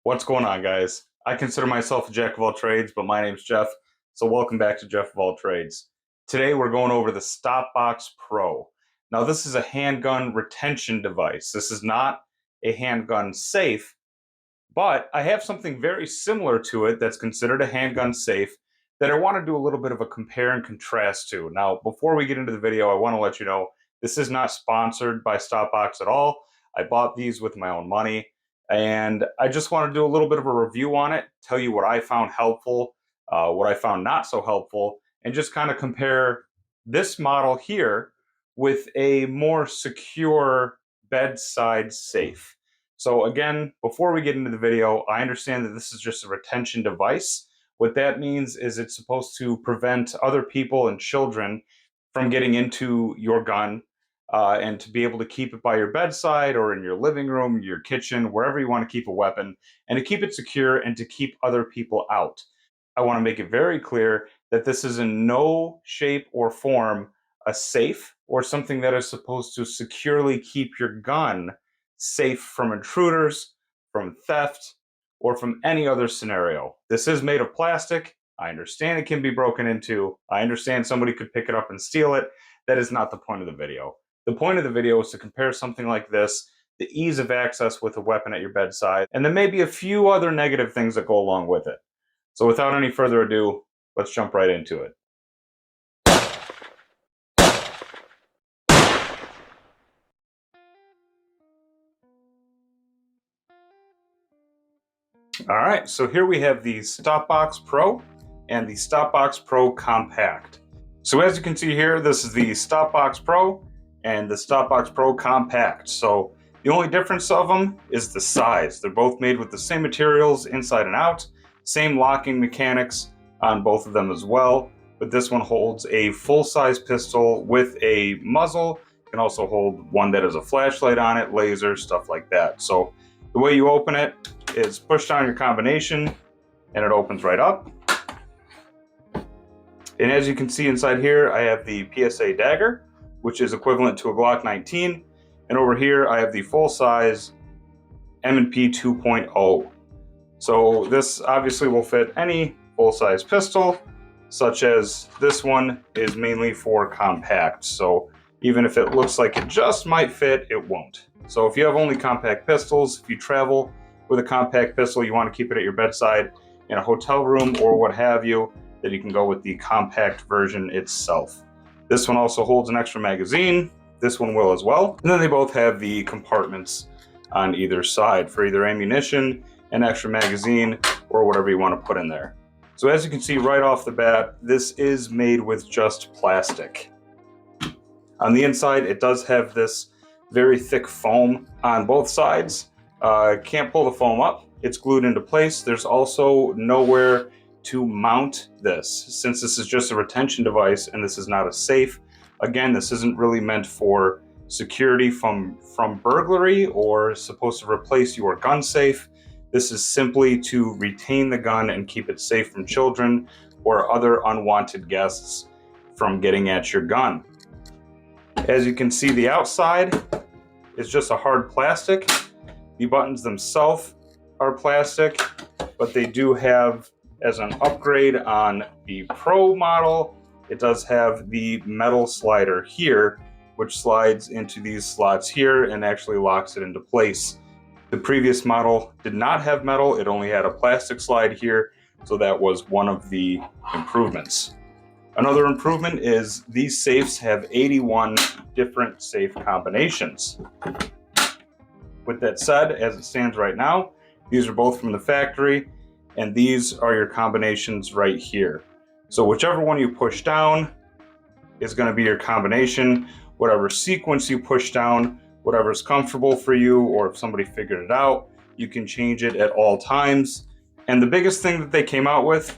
What's going on, guys? I consider myself a jack of all trades, but my name's Jeff, so welcome back to Jeff of All Trades. Today we're going over the StopBox PRO. Now this is a handgun retention device. This is not a handgun safe, but I have something very similar to it that's considered a handgun safe that I want to do a little bit of a compare and contrast to. Now, before we get into the video, I want to let you know this is not sponsored by StopBox at all. I bought these with my own money, and I just want to do a little bit of a review on it, tell you what I found helpful, what I found not so helpful, and just kind of compare this model here with a more secure bedside safe. So again, before we get into the video, I understand that this is just a retention device. What that means is it's supposed to prevent other people and children from getting into your gun and to be able to keep it by your bedside or in your living room, your kitchen, wherever you want to keep a weapon, and to keep it secure and to keep other people out. I want to make it very clear that this is in no shape or form a safe or something that is supposed to securely keep your gun safe from intruders, from theft, or from any other scenario. This is made of plastic. I understand it can be broken into. I understand somebody could pick it up and steal it. That is not the point of the video. The point of the video is to compare something like this, the ease of access with a weapon at your bedside, and then maybe a few other negative things that go along with it. So without any further ado, let's jump right into it. All right, so here we have the StopBox PRO and the StopBox PRO Compact. So as you can see here, this is the StopBox PRO and the StopBox PRO Compact. So the only difference of them is the size. They're both made with the same materials inside and out, same locking mechanics on both of them as well. But this one holds a full-size pistol with a muzzle. It can also hold one that has a flashlight on it, laser, stuff like that. So the way you open it is push down your combination and it opens right up. And as you can see inside here, I have the PSA dagger, which is equivalent to a Glock 19. And over here, I have the full-size M&P 2.0. So this obviously will fit any full-size pistol, such as this one is mainly for compact. So even if it looks like it just might fit, it won't. So if you have only compact pistols, if you travel with a compact pistol, you want to keep it at your bedside in a hotel room or what have you, then you can go with the compact version itself. This one also holds an extra magazine. This one will as well. And then they both have the compartments on either side for either ammunition, an extra magazine, or whatever you want to put in there. So as you can see right off the bat, this is made with just plastic. On the inside, it does have this very thick foam on both sides. Can't pull the foam up. It's glued into place. There's also nowhere to mount this, since this is just a retention device and this is not a safe. Again, this isn't really meant for security from burglary or supposed to replace your gun safe. This is simply to retain the gun and keep it safe from children or other unwanted guests from getting at your gun. As you can see, the outside is just a hard plastic. The buttons themselves are plastic, but they do have, as an upgrade on the Pro model, it does have the metal slider here, which slides into these slots here and actually locks it into place. The previous model did not have metal, it only had a plastic slide here, so that was one of the improvements. Another improvement is these safes have 81 different safe combinations. With that said, as it stands right now, these are both from the factory, and these are your combinations right here. So whichever one you push down is going to be your combination. Whatever sequence you push down, whatever's comfortable for you, or if somebody figured it out, you can change it at all times. And the biggest thing that they came out with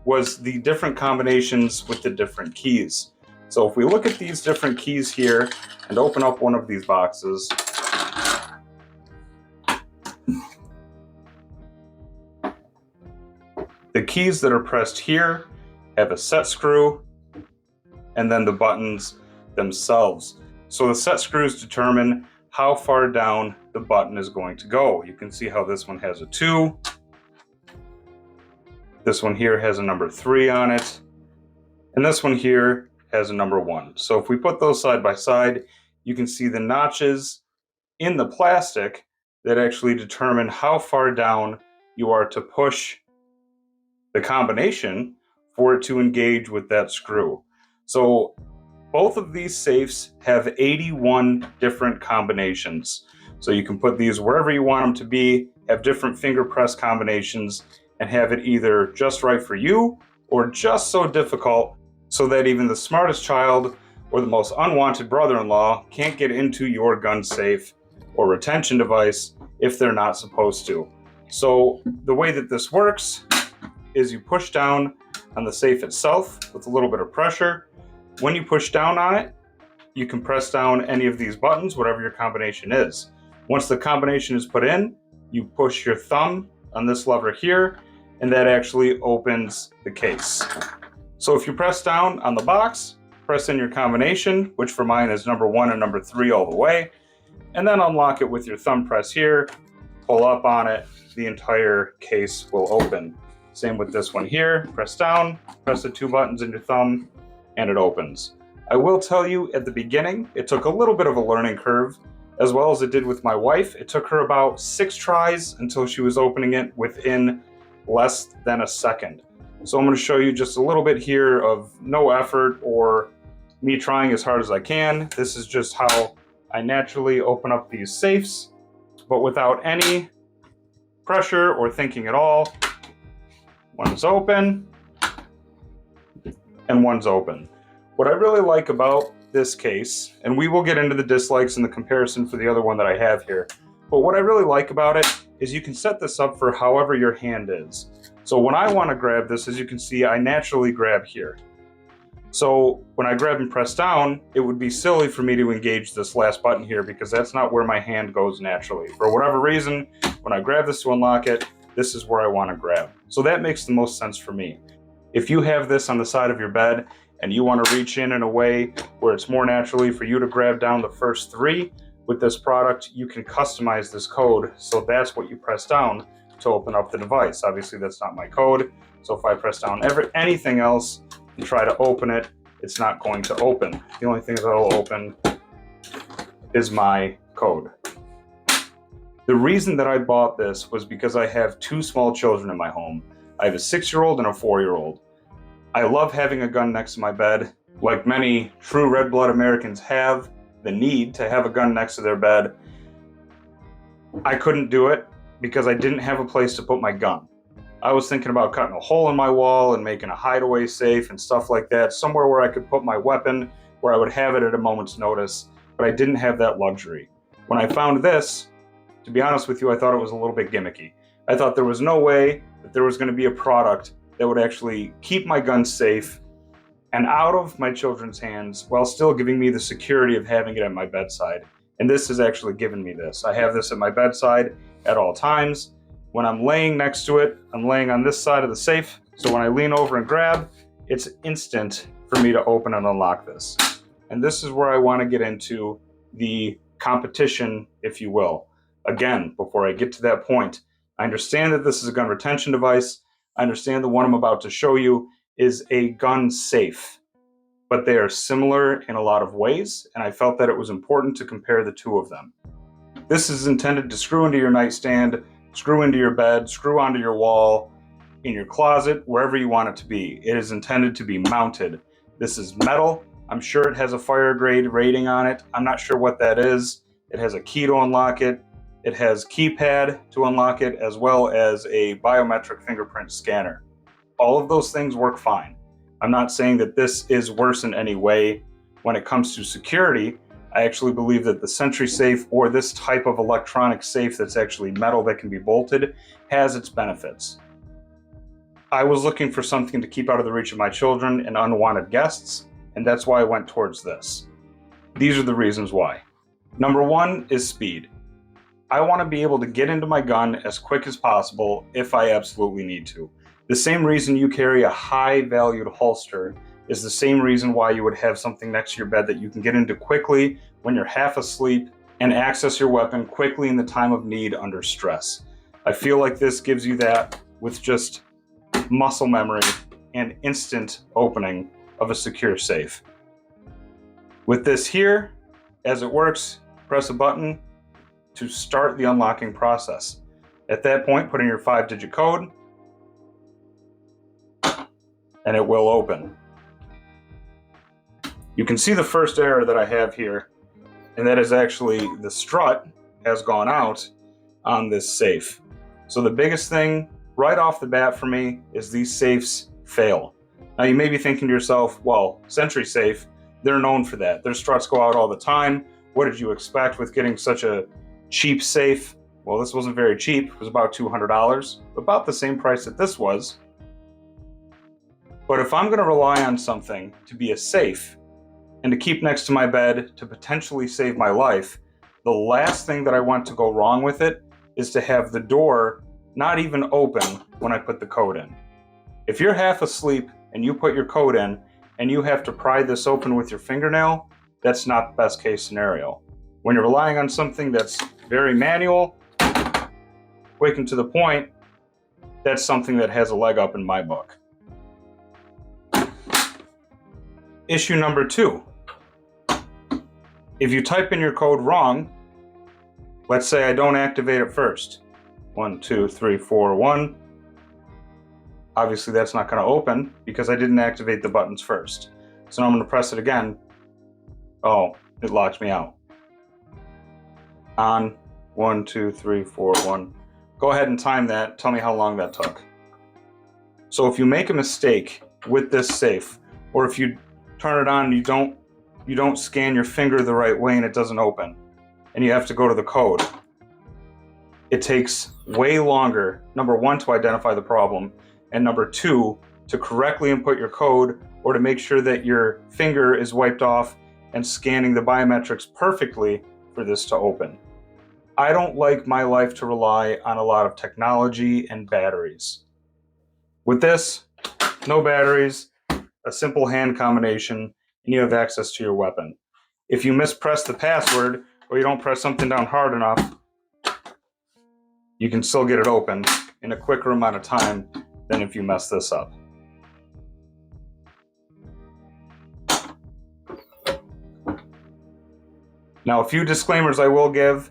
was the different combinations with the different keys. So if we look at these different keys here and open up one of these boxes, the keys that are pressed here have a set screw and then the buttons themselves. So the set screws determine how far down the button is going to go. You can see how this one has a 2, This one here has a number 3 on it. And this one here has a number 1. So if we put those side by side, you can see the notches in the plastic that actually determine how far down you are to push the combination for it to engage with that screw. So both of these safes have 81 different combinations. So you can put these wherever you want them to be, have different finger press combinations, and have it either just right for you or just so difficult so that even the smartest child or the most unwanted brother-in-law can't get into your gun safe or retention device if they're not supposed to. So the way that this works is you push down on the safe itself with a little bit of pressure. When you push down on it, you can press down any of these buttons, whatever your combination is. Once the combination is put in, you push your thumb on this lever here, and that actually opens the case. So if you press down on the box, press in your combination, which for mine is number 1 and number 3 all the way, and then unlock it with your thumb press here, pull up on it, the entire case will open. Same with this one here, press down, press the 2 buttons in your thumb, and it opens. I will tell you at the beginning, it took a little bit of a learning curve, as well as it did with my wife. It took her about 6 tries until she was opening it within less than a second. So I'm going to show you just a little bit here of no effort or me trying as hard as I can. This is just how I naturally open up these safes, but without any pressure or thinking at all. One's open and one's open. What I really like about this case, and we will get into the dislikes and the comparison for the other one that I have here, but what I really like about it is you can set this up for however your hand is. So when I want to grab this, as you can see, I naturally grab here. So when I grab and press down, it would be silly for me to engage this last button here because that's not where my hand goes naturally. For whatever reason, when I grab this to unlock it, this is where I want to grab. So that makes the most sense for me. If you have this on the side of your bed and you want to reach in a way where it's more naturally for you to grab down the first 3 with this product, you can customize this code. So that's what you press down to open up the device. Obviously that's not my code. So if I press down anything else and try to open it, it's not going to open. The only thing that will open is my code. The reason that I bought this was because I have 2 small children in my home. I have a 6-year-old and a 4-year-old. I love having a gun next to my bed. Like many true red blood Americans have the need to have a gun next to their bed. I couldn't do it because I didn't have a place to put my gun. I was thinking about cutting a hole in my wall and making a hideaway safe and stuff like that, somewhere where I could put my weapon, where I would have it at a moment's notice, but I didn't have that luxury. When I found this, to be honest with you, I thought it was a little bit gimmicky. I thought there was no way that there was going to be a product that would actually keep my gun safe and out of my children's hands while still giving me the security of having it at my bedside. And this has actually given me this. I have this at my bedside at all times. When I'm laying next to it, I'm laying on this side of the safe. So when I lean over and grab, it's instant for me to open and unlock this. And this is where I want to get into the competition, if you will. Again, before I get to that point, I understand that this is a gun retention device. I understand the one I'm about to show you is a gun safe, but they are similar in a lot of ways, and I felt that it was important to compare the 2 of them. This is intended to screw into your nightstand, screw into your bed, screw onto your wall, in your closet, wherever you want it to be. It is intended to be mounted. This is metal. I'm sure it has a fire grade rating on it. I'm not sure what that is. It has a key to unlock it. It has keypad to unlock it, as well as a biometric fingerprint scanner. All of those things work fine. I'm not saying that this is worse in any way. When it comes to security, I actually believe that the Sentry safe, or this type of electronic safe that's actually metal that can be bolted, has its benefits. I was looking for something to keep out of the reach of my children and unwanted guests, and that's why I went towards this. These are the reasons why. Number 1 is speed. I want to be able to get into my gun as quick as possible if I absolutely need to. The same reason you carry a high-valued holster is the same reason why you would have something next to your bed that you can get into quickly when you're half asleep and access your weapon quickly in the time of need under stress. I feel like this gives you that with just muscle memory and instant opening of a secure safe. With this here, as it works, press a button to start the unlocking process. At that point, put in your 5-digit code and it will open. You can see the first error that I have here, and that is actually the strut has gone out on this safe. So the biggest thing right off the bat for me is these safes fail. Now you may be thinking to yourself, well, Sentry Safe, they're known for that. Their struts go out all the time. What did you expect with getting such a cheap safe? Well, this wasn't very cheap. It was about $200, about the same price that this was. But if I'm going to rely on something to be a safe and to keep next to my bed to potentially save my life, the last thing that I want to go wrong with it is to have the door not even open when I put the code in. If you're half asleep and you put your code in and you have to pry this open with your fingernail, that's not the best case scenario. When you're relying on something that's very manual, quick and to the point, that's something that has a leg up in my book. Issue number 2. If you type in your code wrong, let's say I don't activate it first. 1, 2, 3, 4, 1. Obviously that's not going to open because I didn't activate the buttons first. So now I'm going to press it again. Oh, it locks me out. On 1, 2, 3, 4, 1. Go ahead and time that. Tell me how long that took. So if you make a mistake with this safe, or if you turn it on and you don't scan your finger the right way and it doesn't open, and you have to go to the code, it takes way longer, number 1, to identify the problem, and number 2, to correctly input your code or to make sure that your finger is wiped off and scanning the biometrics perfectly for this to open. I don't like my life to rely on a lot of technology and batteries. With this, no batteries, a simple hand combination, and you have access to your weapon. If you mispress the password or you don't press something down hard enough, you can still get it open in a quicker amount of time than if you mess this up. Now, a few disclaimers I will give.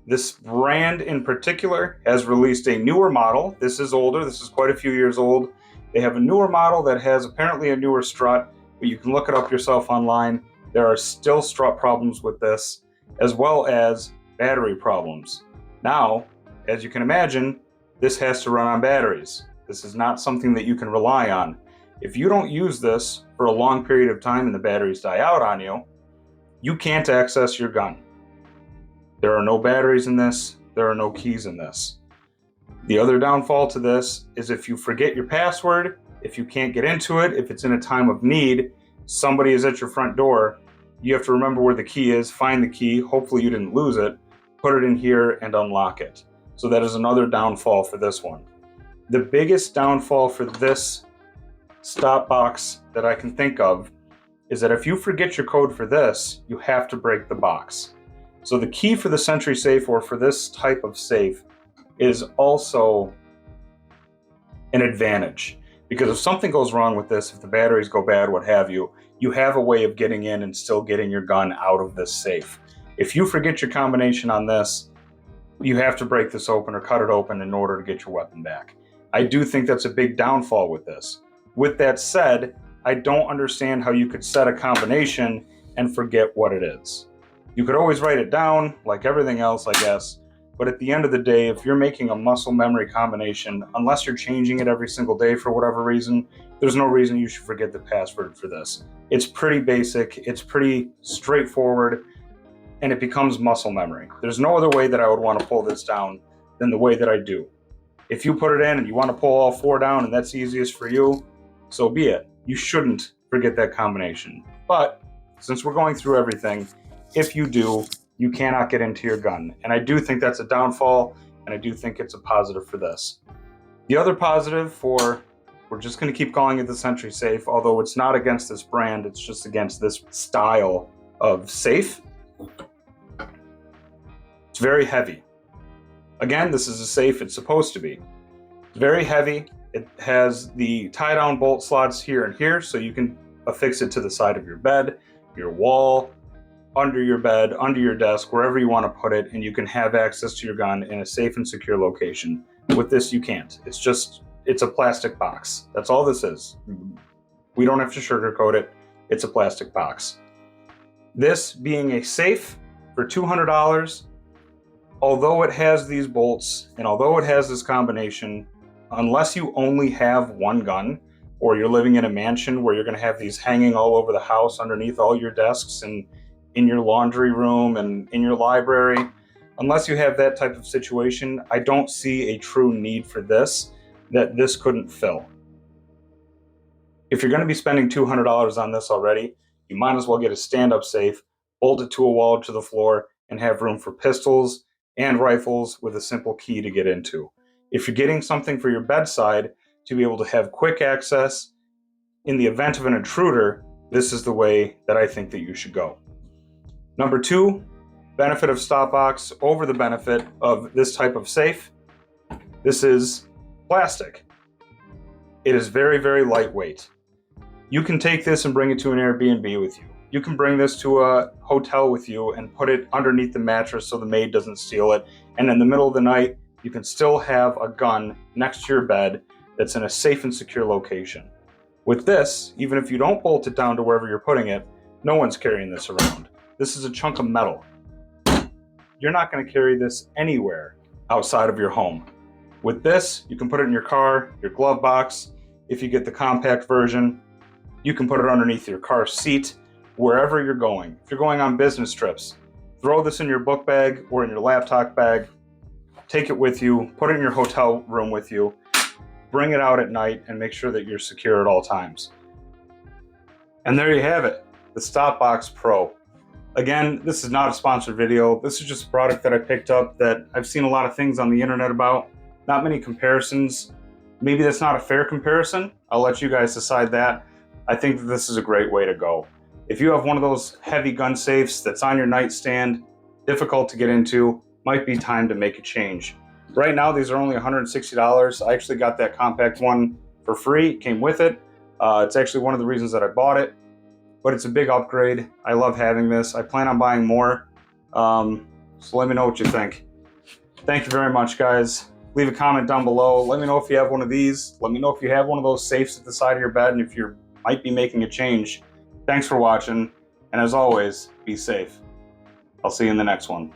This brand in particular has released a newer model. This is older. This is quite a few years old. They have a newer model that has apparently a newer strut, but you can look it up yourself online. There are still strut problems with this, as well as battery problems. Now, as you can imagine, this has to run on batteries. This is not something that you can rely on. If you don't use this for a long period of time and the batteries die out on you, you can't access your gun. There are no batteries in this. There are no keys in this. The other downfall to this is if you forget your password, if you can't get into it, if it's in a time of need, somebody is at your front door, you have to remember where the key is, find the key, hopefully you didn't lose it, put it in here and unlock it. So that is another downfall for this one. The biggest downfall for this StopBox that I can think of is that if you forget your code for this, you have to break the box. So the key for the Sentry Safe, or for this type of safe, is also an advantage. Because if something goes wrong with this, if the batteries go bad, what have you, you have a way of getting in and still getting your gun out of this safe. If you forget your combination on this, you have to break this open or cut it open in order to get your weapon back. I do think that's a big downfall with this. With that said, I don't understand how you could set a combination and forget what it is. You could always write it down, like everything else, I guess, but at the end of the day, if you're making a muscle memory combination, unless you're changing it every single day for whatever reason, there's no reason you should forget the password for this. It's pretty basic, it's pretty straightforward, and it becomes muscle memory. There's no other way that I would want to pull this down than the way that I do. If you put it in and you want to pull all 4 down and that's easiest for you, so be it. You shouldn't forget that combination. But since we're going through everything, if you do, you cannot get into your gun. And I do think that's a downfall, and I do think it's a positive for this. The other positive for, we're just going to keep calling it the Sentry Safe, although it's not against this brand, it's just against this style of safe. It's very heavy. Again, this is a safe it's supposed to be. Very heavy. It has the tie-down bolt slots here and here, so you can affix it to the side of your bed, your wall, under your bed, under your desk, wherever you want to put it, and you can have access to your gun in a safe and secure location. With this, you can't. It's a plastic box. That's all this is. We don't have to sugarcoat it. It's a plastic box. This being a safe for $200, although it has these bolts and although it has this combination, unless you only have one gun or you're living in a mansion where you're going to have these hanging all over the house underneath all your desks and in your laundry room and in your library, unless you have that type of situation, I don't see a true need for this that this couldn't fill. If you're going to be spending $200 on this already, you might as well get a stand-up safe, bolt it to a wall or to the floor, and have room for pistols and rifles with a simple key to get into. If you're getting something for your bedside to be able to have quick access in the event of an intruder, this is the way that I think that you should go. Number two, benefit of StopBox over the benefit of this type of safe. This is plastic. It is very, very lightweight. You can take this and bring it to an Airbnb with you. You can bring this to a hotel with you and put it underneath the mattress so the maid doesn't steal it. And in the middle of the night, you can still have a gun next to your bed that's in a safe and secure location. With this, even if you don't bolt it down to wherever you're putting it, no one's carrying this around. This is a chunk of metal. You're not going to carry this anywhere outside of your home. With this, you can put it in your car, your glove box. If you get the compact version, you can put it underneath your car seat, wherever you're going. If you're going on business trips, throw this in your book bag or in your laptop bag, take it with you, put it in your hotel room with you, bring it out at night, and make sure that you're secure at all times. And there you have it, the StopBox PRO. Again, this is not a sponsored video. This is just a product that I picked up that I've seen a lot of things on the internet about. Not many comparisons. Maybe that's not a fair comparison. I'll let you guys decide that. I think that this is a great way to go. If you have one of those heavy gun safes that's on your nightstand, difficult to get into, might be time to make a change. Right now, these are only $160. I actually got that compact one for free. It came with it. It's actually one of the reasons that I bought it, but it's a big upgrade. I love having this. I plan on buying more. So let me know what you think. Thank you very much, guys. Leave a comment down below. Let me know if you have one of these. Let me know if you have one of those safes at the side of your bed and if you might be making a change. Thanks for watching, and as always, be safe. I'll see you in the next one.